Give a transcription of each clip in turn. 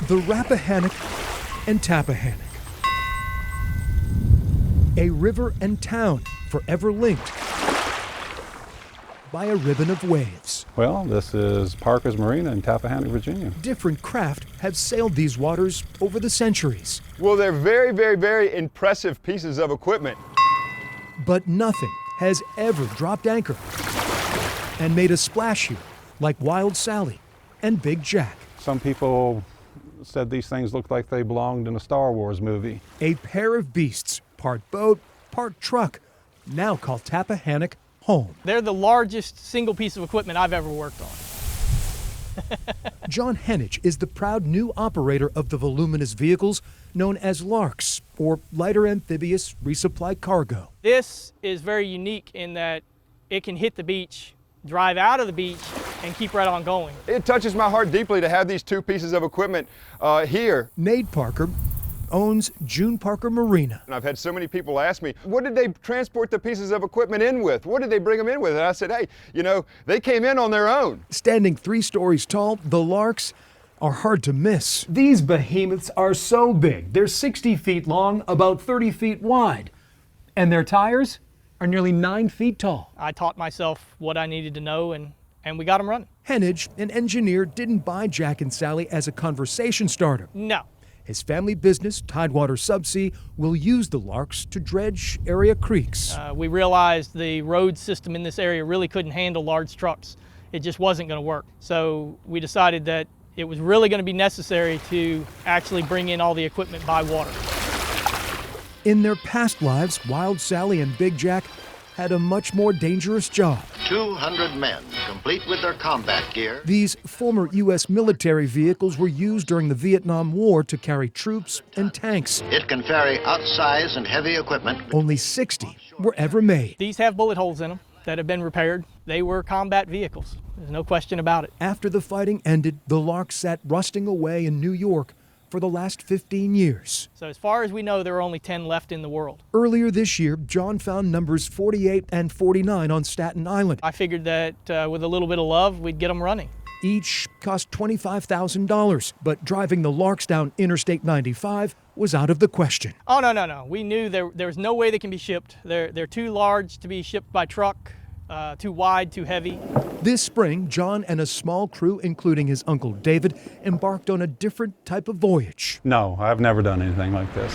The Rappahannock and Tappahannock. A river and town forever linked by a ribbon of waves. Well, this is Parker's Marina in Tappahannock, Virginia. Different craft have sailed these waters over the centuries. Well, they're very, very, very impressive pieces of equipment. But nothing has ever dropped anchor and made a splash here like Wild Sally and Big Jack. Some people said these things looked like they belonged in a Star Wars movie. A pair of beasts, part boat, part truck, now call Tappahannock home. They're the largest single piece of equipment I've ever worked on. John Henich is the proud new operator of the voluminous vehicles known as LARCs, or Lighter Amphibious Resupply Cargo. This is very unique in that it can hit the beach, drive out of the beach, and keep right on going. It touches my heart deeply to have these two pieces of equipment here. Nate Parker owns June Parker Marina. And I've had so many people ask me, what did they transport the pieces of equipment in with? What did they bring them in with? And I said, hey, you know, they came in on their own. Standing 3 stories tall, the LARCs are hard to miss. These behemoths are so big. They're 60 feet long, about 30 feet wide. And their tires are nearly 9 feet tall. I taught myself what I needed to know, and we got them running. Henich, an engineer, didn't buy Jack and Sally as a conversation starter. No. His family business, Tidewater Subsea, will use the LARCs to dredge area creeks. We realized the road system in this area really couldn't handle large trucks. It just wasn't going to work. So we decided that it was really going to be necessary to actually bring in all the equipment by water. In their past lives, Wild Sally and Big Jack had a much more dangerous job. 200 men, complete with their combat gear. These former U.S. military vehicles were used during the Vietnam War to carry troops and tanks. It can ferry outsize and heavy equipment. Only 60 were ever made. These have bullet holes in them that have been repaired. They were combat vehicles. There's no question about it. After the fighting ended, the LARC sat rusting away in New York for the last 15 years. So as far as we know, there are only 10 left in the world. Earlier this year, John found numbers 48 and 49 on Staten Island. I figured that with a little bit of love, we'd get them running. Each cost $25,000, but driving the LARCs down Interstate 95 was out of the question. Oh, no. We knew there was no way they can be shipped. They're too large to be shipped by truck, too wide, too heavy. This spring, John and a small crew, including his uncle David, embarked on a different type of voyage. No, I've never done anything like this.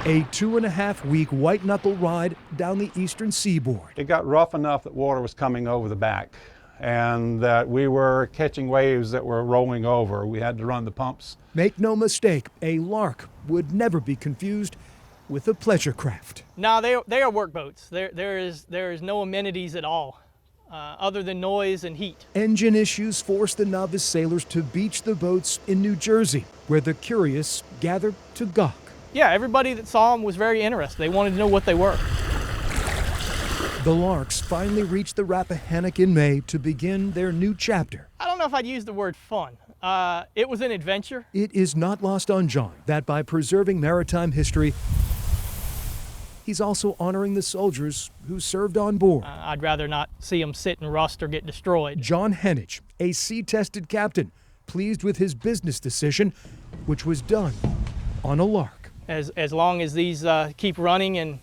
A 2.5-week white-knuckle ride down the eastern seaboard. It got rough enough that water was coming over the back and that we were catching waves that were rolling over. We had to run the pumps. Make no mistake, a LARC would never be confused with a pleasure craft. No, they are workboats. There is no amenities at all, other than noise and heat. Engine issues forced the novice sailors to beach the boats in New Jersey, where the curious gathered to gawk. Yeah, everybody that saw them was very interested. They wanted to know what they were. The LARCs finally reached the Rappahannock in May to begin their new chapter. I don't know if I'd use the word fun. It was an adventure. It is not lost on John that by preserving maritime history, he's also honoring the soldiers who served on board. I'd rather not see them sit and rust or get destroyed. John Henich, a sea-tested captain, pleased with his business decision, which was done on a LARC. As long as these keep running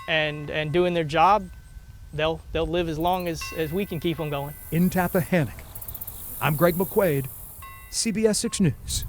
and doing their job, they'll live as long as we can keep them going. In Tappahannock, I'm Greg McQuaid, CBS 6 News.